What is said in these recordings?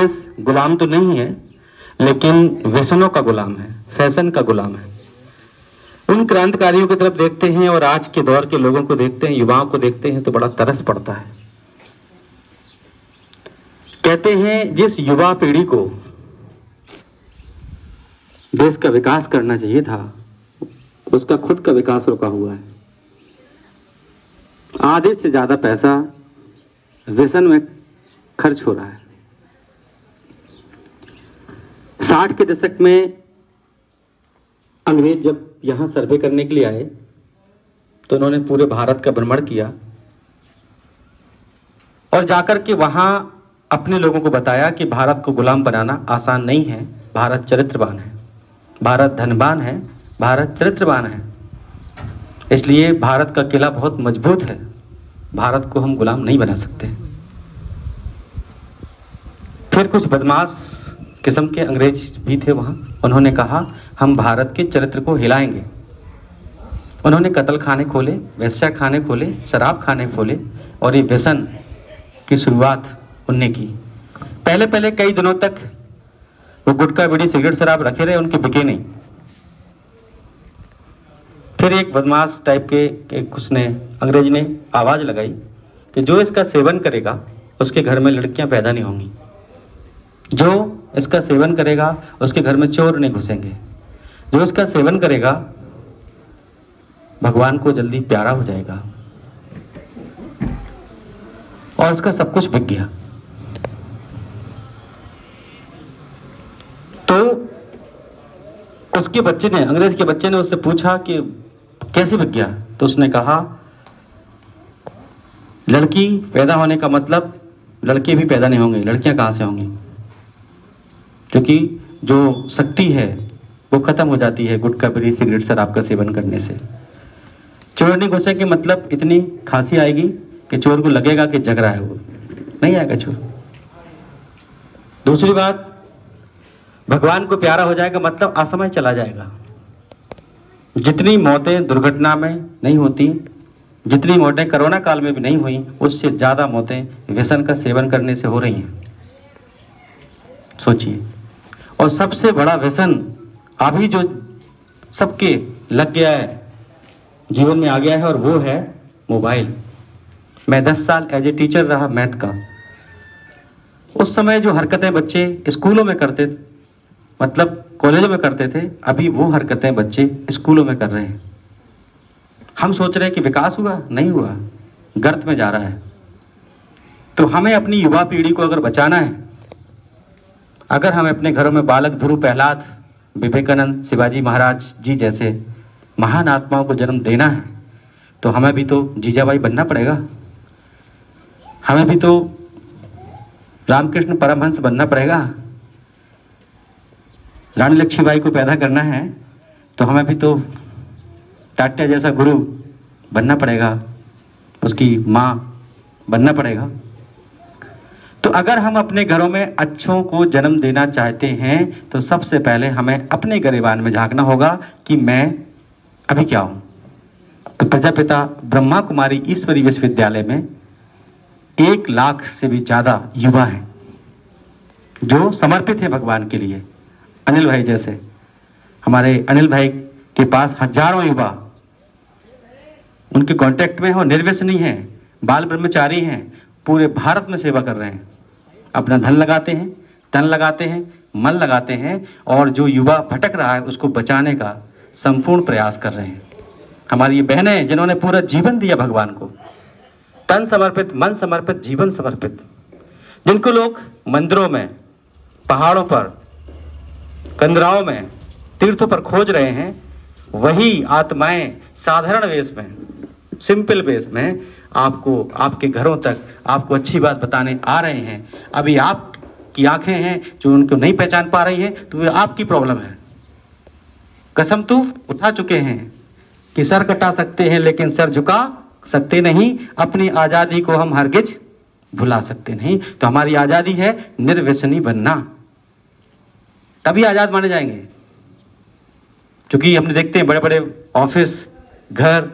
देश गुलाम तो नहीं है, लेकिन व्यसनों का गुलाम है, फैशन का गुलाम है। उन क्रांतिकारियों की तरफ देखते हैं और आज के दौर के लोगों को देखते हैं, युवाओं को देखते हैं तो बड़ा तरस पड़ता है। कहते हैं जिस युवा पीढ़ी को देश का विकास करना चाहिए था, उसका खुद का विकास रुका हुआ है। आधे से ज्यादा पैसा व्यसन में खर्च हो रहा है। 60 के दशक में अंग्रेज जब यहां सर्वे करने के लिए आए तो उन्होंने पूरे भारत का भ्रमण किया और जाकर के वहां अपने लोगों को बताया कि भारत को गुलाम बनाना आसान नहीं है। भारत चरित्रवान है, भारत धनवान है, भारत चरित्रवान है, इसलिए भारत का किला बहुत मजबूत है, भारत को हम गुलाम नहीं बना सकते। फिर कुछ बदमाश किस्म के अंग्रेज भी थे वहां, उन्होंने कहा हम भारत के चरित्र को हिलाएंगे। उन्होंने कत्ल खाने खोले, वेश्या खाने खोले, शराब खाने खोले और ये व्यसन की शुरुआत उनने की। पहले पहले कई दिनों तक वो गुटखा बीड़ी सिगरेट शराब रखे रहे, उनके बिके नहीं। फिर एक बदमाश टाइप के उसने अंग्रेज ने आवाज लगाई कि जो इसका सेवन करेगा उसके घर में लड़कियां पैदा नहीं होंगी, जो इसका सेवन करेगा उसके घर में चोर नहीं घुसेंगे, जो इसका सेवन करेगा भगवान को जल्दी प्यारा हो जाएगा। और उसका सब कुछ बिक गया। तो उसके बच्चे ने, अंग्रेज के बच्चे ने उससे पूछा कि कैसे बिक गया? तो उसने कहा लड़की पैदा होने का मतलब लड़के भी पैदा नहीं होंगे, लड़कियां कहां से होंगी? क्योंकि जो शक्ति है वो खत्म हो जाती है गुटखा बीड़ी सिगरेट शराब का सेवन करने से। चोर नहीं घुसेंगे मतलब इतनी खांसी आएगी कि चोर को लगेगा कि जग रहा है, वो नहीं आएगा चोर। दूसरी बात, भगवान को प्यारा हो जाएगा मतलब असमय चला जाएगा। जितनी मौतें दुर्घटना में नहीं होती, जितनी मौतें कोरोना काल में भी नहीं हुई, उससे ज्यादा मौतें व्यसन का सेवन करने से हो रही हैं। सोचिए। और सबसे बड़ा व्यसन अभी जो सबके लग गया है, जीवन में आ गया है, और वो है मोबाइल। मैं 10 साल एज ए टीचर रहा मैथ का। उस समय जो हरकतें बच्चे स्कूलों में करते, मतलब कॉलेजों में करते थे, अभी वो हरकतें बच्चे स्कूलों में कर रहे हैं। हम सोच रहे हैं कि विकास हुआ, नहीं हुआ, गर्त में जा रहा है। तो हमें अपनी युवा पीढ़ी को अगर बचाना है, अगर हमें अपने घरों में बालक ध्रुव, प्रहलाद, विवेकानंद, शिवाजी महाराज जी जैसे महान आत्माओं को जन्म देना है, तो हमें भी तो जीजाबाई बनना पड़ेगा, हमें भी तो रामकृष्ण परमहंस बनना पड़ेगा। रानी लक्ष्मीबाई को पैदा करना है तो हमें भी तो टाट्या जैसा गुरु बनना पड़ेगा, उसकी माँ बनना पड़ेगा। तो अगर हम अपने घरों में अच्छों को जन्म देना चाहते हैं तो सबसे पहले हमें अपने गिरेबान में झांकना होगा कि मैं अभी क्या हूं। तो प्रजापिता ब्रह्मा कुमारी ईश्वरी विश्वविद्यालय में 1 लाख से भी ज्यादा युवा हैं जो समर्पित हैं भगवान के लिए। अनिल भाई जैसे, हमारे अनिल भाई के पास हजारों युवा उनके कांटेक्ट में हो, निर्व्यसनी हैं, बाल ब्रह्मचारी हैं, पूरे भारत में सेवा कर रहे हैं। अपना धन लगाते हैं, तन लगाते हैं, मन लगाते हैं, और जो युवा भटक रहा है उसको बचाने का संपूर्ण प्रयास कर रहे हैं। हमारी ये बहनें जिन्होंने पूरा जीवन दिया भगवान को, तन समर्पित, मन समर्पित, जीवन समर्पित, जिनको लोग मंदिरों में, पहाड़ों पर, कंदराओं में, तीर्थों पर खोज रहे हैं, वही आत्माएं साधारण वेश में, सिंपल वेश में आपको, आपके घरों तक आपको अच्छी बात बताने आ रहे हैं। अभी आपकी आंखें हैं जो उनको नहीं पहचान पा रही हैं, तो ये आपकी प्रॉब्लम है। कसम तो उठा चुके हैं कि सर कटा सकते हैं लेकिन सर झुका सकते नहीं। अपनी आजादी को हम हरगिज भुला सकते नहीं। तो हमारी आजादी है निर्व्यसनी बनना, तभी आजाद माने जाएंगे। क्योंकि हमने देखते हैं बड़े बड़े ऑफिस, घर,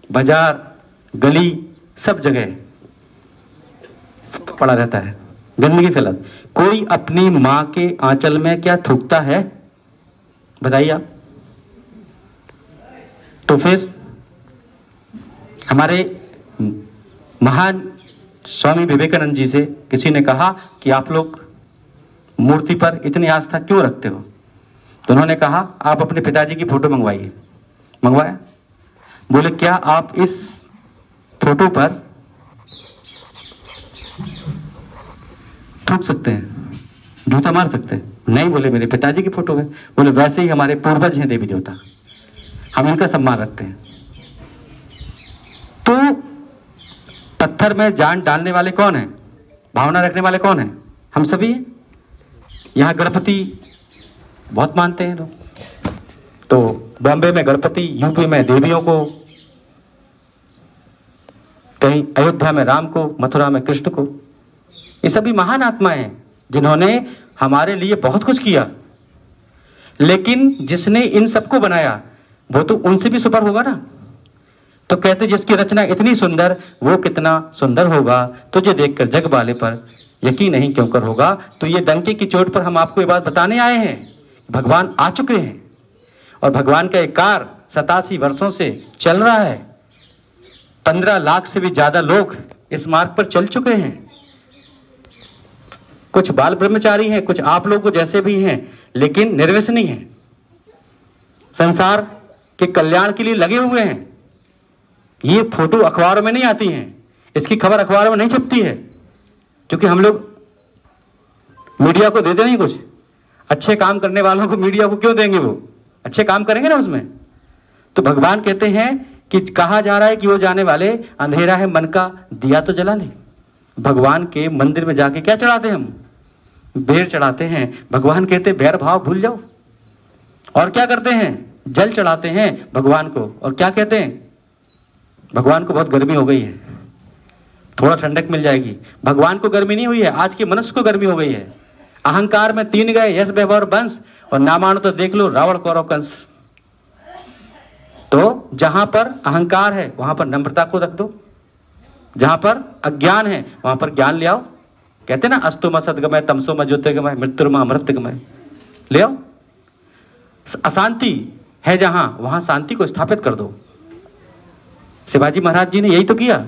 बाजार, गली, सब जगह पड़ा रहता है, गंदगी फैला, कोई अपनी मां के आंचल में क्या थूकता है? बताइए आप। तो फिर हमारे महान स्वामी विवेकानंद जी से किसी ने कहा कि आप लोग मूर्ति पर इतनी आस्था क्यों रखते हो? तो उन्होंने कहा आप अपने पिताजी की फोटो मंगवाइए। मंगवाया। बोले क्या आप इस फोटो पर थूक सकते हैं, जूता मार सकते हैं? नहीं, बोले मेरे पिताजी की फोटो है। बोले वैसे ही हमारे पूर्वज हैं देवी देवता, हम इनका सम्मान रखते हैं। तो पत्थर में जान डालने वाले कौन है? भावना रखने वाले कौन है? हम सभी हैं। यहाँ गणपति बहुत मानते हैं लोग, तो बॉम्बे में गणपति, यूपी में देवियों को, कहीं अयोध्या में राम को, मथुरा में कृष्ण को। ये सभी महान आत्माएं हैं जिन्होंने हमारे लिए बहुत कुछ किया। लेकिन जिसने इन सबको बनाया वो तो उनसे भी सुपर होगा ना। तो कहते जिसकी रचना इतनी सुंदर वो कितना सुंदर होगा, तुझे देखकर जग वाले पर यकीन नहीं क्यों कर होगा। तो ये डंके की चोट पर हम आपको ये बात बताने आए हैं, भगवान आ चुके हैं और भगवान का एक कार्य 87 वर्षों से चल रहा है। 15 लाख से भी ज्यादा लोग इस मार्ग पर चल चुके हैं। कुछ बाल ब्रह्मचारी हैं, कुछ आप लोगों जैसे भी हैं, लेकिन निर्व्यसनी हैं, संसार के कल्याण के लिए लगे हुए हैं। ये फोटो अखबारों में नहीं आती हैं, इसकी खबर अखबारों में नहीं छपती है, क्योंकि हम लोग मीडिया को देते नहीं कुछ। अच्छे काम करने वालों को मीडिया को क्यों देंगे? वो अच्छे काम करेंगे ना उसमें। तो भगवान कहते हैं कि कहा जा रहा है कि वो जाने वाले अंधेरा है मन का दिया तो जला ले। भगवान के मंदिर में जाके क्या चढ़ाते हैं हम? बेर चढ़ाते हैं। भगवान कहते बैर भाव भूल जाओ। और क्या करते हैं? जल चढ़ाते हैं भगवान को। और क्या कहते हैं? भगवान को बहुत गर्मी हो गई है, थोड़ा ठंडक मिल जाएगी। भगवान को गर्मी नहीं हुई है, आज के मनुष्य को गर्मी हो गई है। अहंकार में 3 गए, यश वैभव और वंश, और ना मानो तो देख लो रावण कौरव कंस। तो जहां पर अहंकार है वहां पर नम्रता को रख दो, जहां पर अज्ञान है वहां पर ज्ञान ले आओ। कहते ना अस्तु म सद्गमय तमसो म ज्योतिर्गमय मृत्युर्म अमृतगमय, ले आओ। अशांति है जहां, वहां शांति को स्थापित कर दो। शिवाजी महाराज जी ने यही तो किया।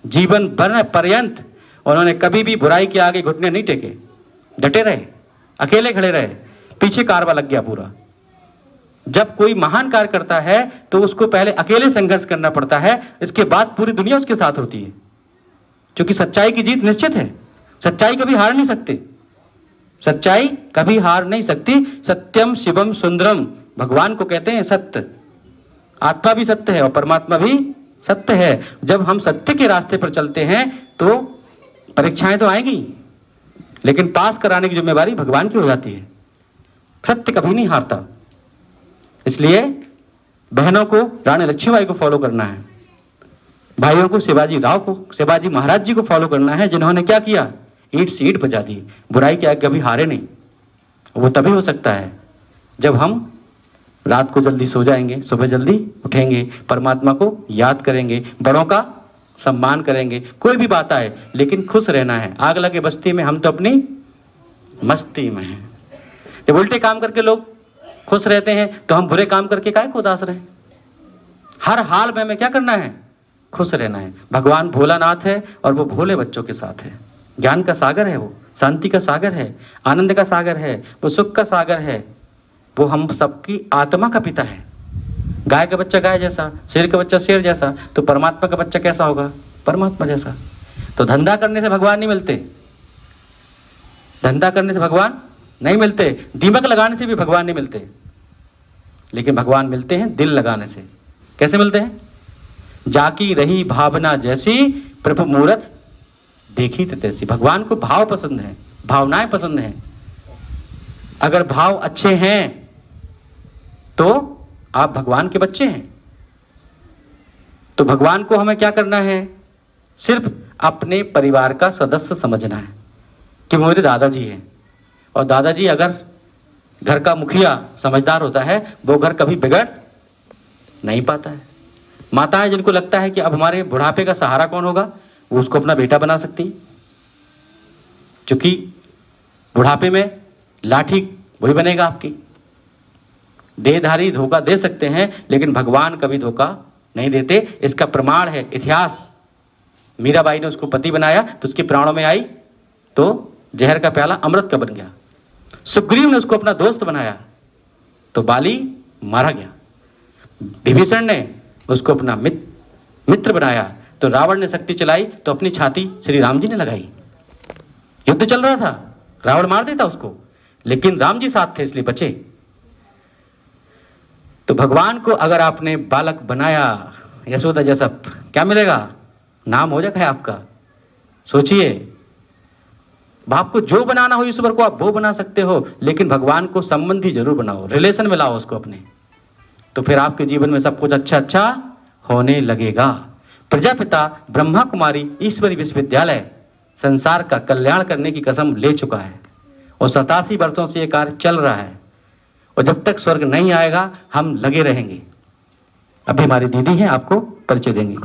जीवन भर पर्यंत उन्होंने कभी भी बुराई के आगे घुटने नहीं टेके, डटे रहे, अकेले खड़े रहे। पीछे कारवा लग गया पूरा। जब कोई महान कार्य करता है तो उसको पहले अकेले संघर्ष करना पड़ता है, इसके बाद पूरी दुनिया उसके साथ होती है, क्योंकि सच्चाई की जीत निश्चित है। सच्चाई कभी हार नहीं सकती, सच्चाई कभी हार नहीं सकती। सत्यम शिवम सुंदरम, भगवान को कहते हैं सत्य। आत्मा भी सत्य है और परमात्मा भी सत्य है। जब हम सत्य के रास्ते पर चलते हैं तो परीक्षाएं तो आएंगी, लेकिन पास कराने की जिम्मेवारी भगवान की हो जाती है। सत्य कभी नहीं हारता। इसलिए बहनों को रानी लक्ष्मीबाई को फॉलो करना है, भाइयों को शिवाजी राव को, शिवाजी महाराज जी को फॉलो करना है, जिन्होंने क्या किया? ईंट से ईंट बजा दी। बुराई के आगे कभी हारे नहीं। वो तभी हो सकता है जब हम रात को जल्दी सो जाएंगे, सुबह जल्दी उठेंगे, परमात्मा को याद करेंगे, बड़ों का सम्मान करेंगे। कोई भी बात आए लेकिन खुश रहना है। आग लगे बस्ती में, हम तो अपनी मस्ती में हैं। जब उल्टे काम करके लोग खुश रहते हैं तो हम बुरे काम करके काहे को उदास रहे? हर हाल में हमें क्या करना है? खुश रहना है। भगवान भोलानाथ है और वो भोले बच्चों के साथ है। ज्ञान का सागर है, वो शांति का सागर है, आनंद का सागर है, वो सुख का सागर है। वो हम सबकी आत्मा का पिता है। गाय का बच्चा गाय जैसा, शेर का बच्चा शेर जैसा, तो परमात्मा का बच्चा कैसा होगा? परमात्मा जैसा। तो धंधा करने से भगवान नहीं मिलते, धंधा करने से भगवान नहीं मिलते, दीमक लगाने से भी भगवान नहीं मिलते, लेकिन भगवान मिलते हैं दिल लगाने से। कैसे मिलते हैं? जाकी रही भावना जैसी, प्रभु मूरत देखी तो तैसी। भगवान को भाव पसंद है, भावनाएं पसंद हैं। अगर भाव अच्छे हैं तो आप भगवान के बच्चे हैं। तो भगवान को हमें क्या करना है? सिर्फ अपने परिवार का सदस्य समझना है कि मेरे दादाजी हैं, और दादाजी अगर घर का मुखिया समझदार होता है वो घर कभी बिगड़ नहीं पाता है। माताएं जिनको लगता है कि अब हमारे बुढ़ापे का सहारा कौन होगा, वो उसको अपना बेटा बना सकती है, क्योंकि बुढ़ापे में लाठी वही बनेगा आपकी। देहधारी धोखा दे सकते हैं, लेकिन भगवान कभी धोखा नहीं देते। इसका प्रमाण है इतिहास। मीराबाई ने उसको पति बनाया तो उसके प्राणों में आई तो जहर का प्याला अमृत का बन गया। सुग्रीव ने उसको अपना दोस्त बनाया तो बाली मारा गया। विभीषण ने उसको अपना मित्र बनाया तो रावण ने शक्ति चलाई तो अपनी छाती श्री राम जी ने लगाई। युद्ध चल रहा था, रावण मार देता उसको, लेकिन राम जी साथ थे इसलिए बचे। तो भगवान को अगर आपने बालक बनाया यशोदा जैसा, क्या मिलेगा? नाम हो जाएगा आपका। सोचिए, बाप को जो बनाना हो ईश्वर को आप वो बना सकते हो, लेकिन भगवान को संबंधी जरूर बनाओ, रिलेशन में लाओ उसको अपने, तो फिर आपके जीवन में सब कुछ अच्छा अच्छा होने लगेगा। प्रजापिता ब्रह्मा कुमारी ईश्वरी विश्वविद्यालय संसार का कल्याण करने की कसम ले चुका है और 87 वर्षों से यह कार्य चल रहा है और जब तक स्वर्ग नहीं आएगा हम लगे रहेंगे। अभी हमारी दीदी हैं, आपको परिचय देंगी।